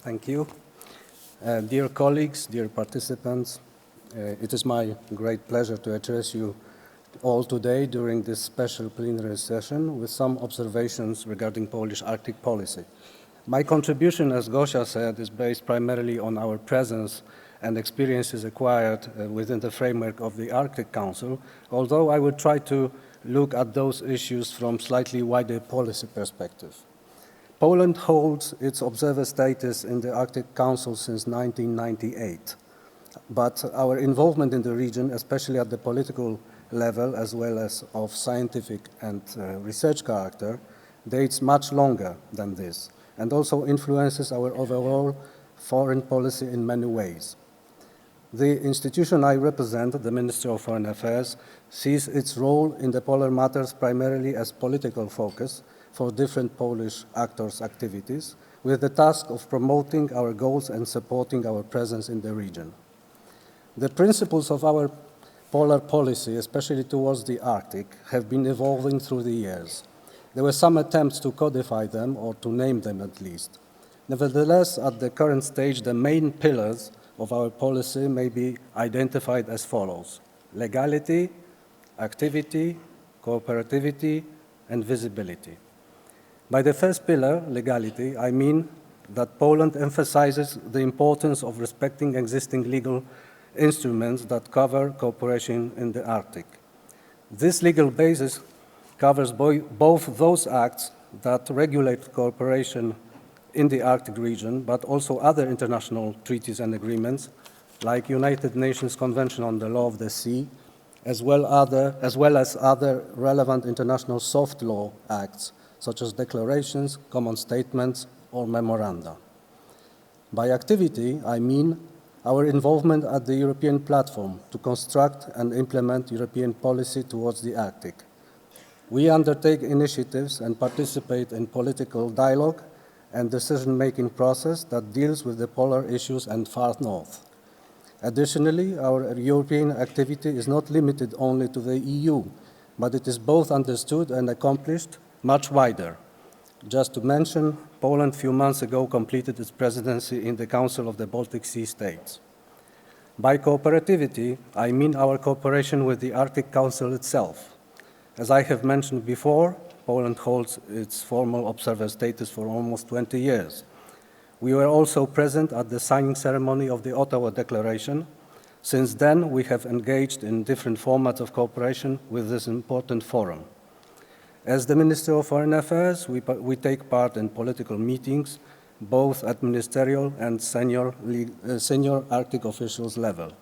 Thank you. Dear colleagues, dear participants, it is my great pleasure to address you all today during this special plenary session with some observations regarding Polish Arctic policy. My contribution, as Gosia said, is based primarily on our presence and experiences acquired within the framework of the Arctic Council, although I would try to look at those issues from slightly wider policy perspective. Poland holds its observer status in the Arctic Council since 1998, but our involvement in the region, especially at the political level as well as of scientific and research character, dates much longer than this and also influences our overall foreign policy in many ways. The institution I represent, the Ministry of Foreign Affairs, sees its role in the polar matters primarily as political focus for different Polish actors' activities, with the task of promoting our goals and supporting our presence in the region. The principles of our polar policy, especially towards the Arctic, have been evolving through the years. There were some attempts to codify them, or to name them at least. Nevertheless, at the current stage, the main pillars of our policy may be identified as follows: legality, activity, cooperativity, and visibility. By the first pillar, legality, I mean that Poland emphasizes the importance of respecting existing legal instruments that cover cooperation in the Arctic. This legal basis covers both those acts that regulate cooperation in the Arctic region, but also other international treaties and agreements, like United Nations Convention on the Law of the Sea, as well as other relevant international soft law acts, such as declarations, common statements, or memoranda. By activity, I mean our involvement at the European platform to construct and implement European policy towards the Arctic. We undertake initiatives and participate in political dialogue and decision-making process that deals with the polar issues and far north. Additionally, our European activity is not limited only to the EU, but it is both understood and accomplished much wider. Just to mention, Poland a few months ago completed its presidency in the Council of the Baltic Sea States. By cooperativity, I mean our cooperation with the Arctic Council itself. As I have mentioned before, Poland holds its formal observer status for almost 20 years. We were also present at the signing ceremony of the Ottawa Declaration. Since then, we have engaged in different formats of cooperation with this important forum. As the Ministry of Foreign Affairs, we take part in political meetings, both at ministerial and senior Arctic officials level.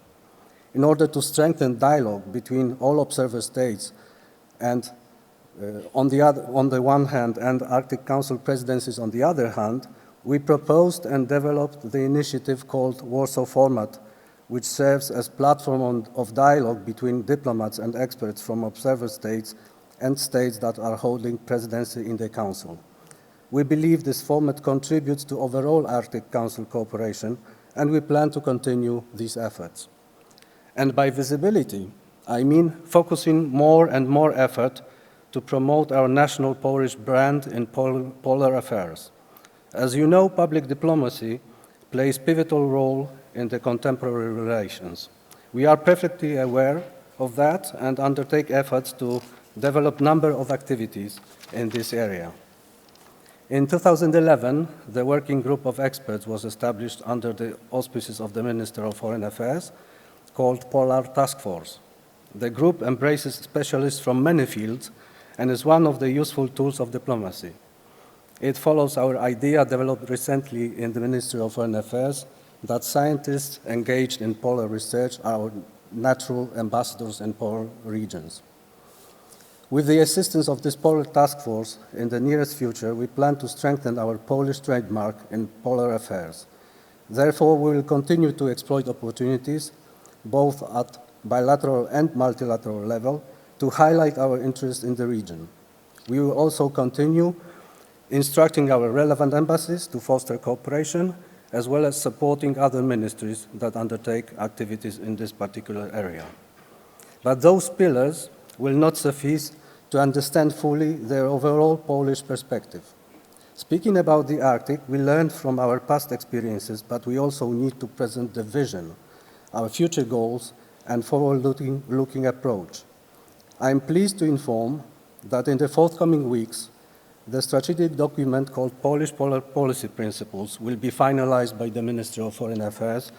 In order to strengthen dialogue between all observer states and on the one hand, and Arctic Council presidencies on the other hand, we proposed and developed the initiative called Warsaw Format, which serves as platform of dialogue between diplomats and experts from observer states and states that are holding presidency in the Council. We believe this format contributes to overall Arctic Council cooperation, and we plan to continue these efforts. And by visibility, I mean focusing more and more effort to promote our national Polish brand in polar affairs. As you know, public diplomacy plays a pivotal role in the contemporary relations. We are perfectly aware of that and undertake efforts to develop a number of activities in this area. In 2011, the working group of experts was established under the auspices of the Minister of Foreign Affairs, called Polar Task Force. The group embraces specialists from many fields and is one of the useful tools of diplomacy. It follows our idea developed recently in the Ministry of Foreign Affairs that scientists engaged in polar research are natural ambassadors in polar regions. With the assistance of this Polar Task Force, in the nearest future, we plan to strengthen our Polish trademark in polar affairs. Therefore, we will continue to exploit opportunities, both at bilateral and multilateral level, to highlight our interest in the region. We will also continue instructing our relevant embassies to foster cooperation, as well as supporting other ministries that undertake activities in this particular area. But those pillars will not suffice to understand fully their overall Polish perspective. Speaking about the Arctic, we learned from our past experiences, but we also need to present the vision, our future goals, and forward-looking approach. I am pleased to inform that in the forthcoming weeks, the strategic document called Polish Polar Policy Principles will be finalized by the Ministry of Foreign Affairs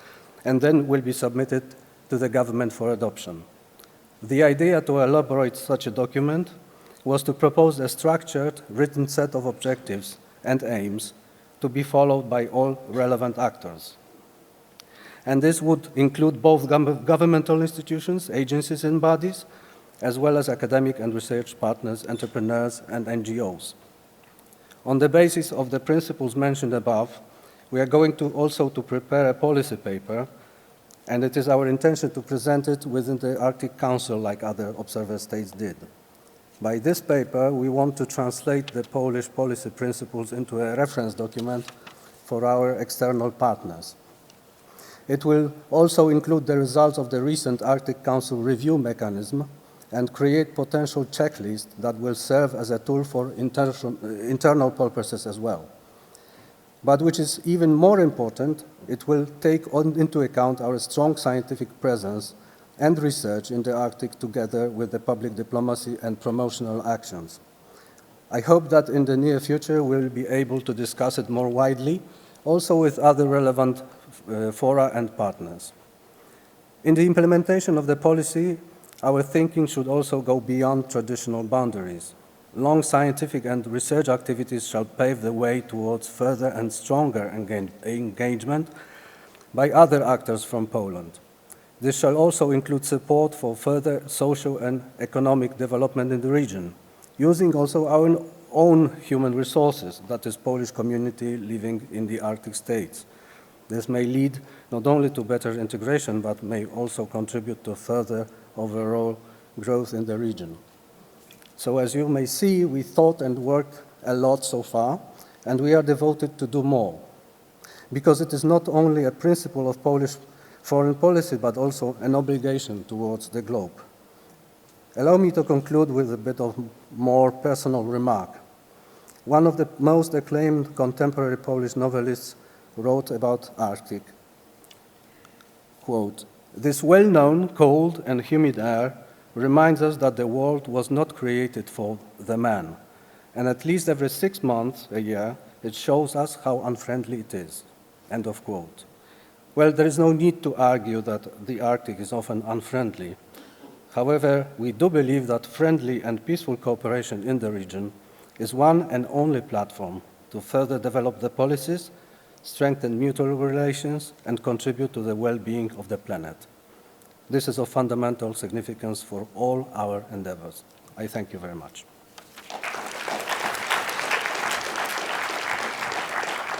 and then will be submitted to the government for adoption. The idea to elaborate such a document was to propose a structured, written set of objectives and aims to be followed by all relevant actors. And this would include both governmental institutions, agencies and bodies, as well as academic and research partners, entrepreneurs and NGOs. On the basis of the principles mentioned above, we are going to also to prepare a policy paper, and it is our intention to present it within the Arctic Council like other observer states did. By this paper, we want to translate the Polish policy principles into a reference document for our external partners. It will also include the results of the recent Arctic Council review mechanism and create potential checklists that will serve as a tool for internal purposes as well. But which is even more important, it will take into account our strong scientific presence and research in the Arctic together with the public diplomacy and promotional actions. I hope that in the near future we'll be able to discuss it more widely, also with other relevant fora and partners. In the implementation of the policy, our thinking should also go beyond traditional boundaries. Long scientific and research activities shall pave the way towards further and stronger engagement by other actors from Poland. This shall also include support for further social and economic development in the region, using also our own human resources, that is, Polish community living in the Arctic states. This may lead not only to better integration, but may also contribute to further overall growth in the region. So as you may see, we thought and worked a lot so far, and we are devoted to do more, because it is not only a principle of Polish foreign policy, but also an obligation towards the globe. Allow me to conclude with a bit of more personal remark. One of the most acclaimed contemporary Polish novelists wrote about Arctic. Quote, "This well-known cold and humid air reminds us that the world was not created for the man, and at least every 6 months, a year, it shows us how unfriendly it is." End of quote. Well, there is no need to argue that the Arctic is often unfriendly. However, we do believe that friendly and peaceful cooperation in the region is one and only platform to further develop the policies, strengthen mutual relations, and contribute to the well-being of the planet. This is of fundamental significance for all our endeavors. I thank you very much.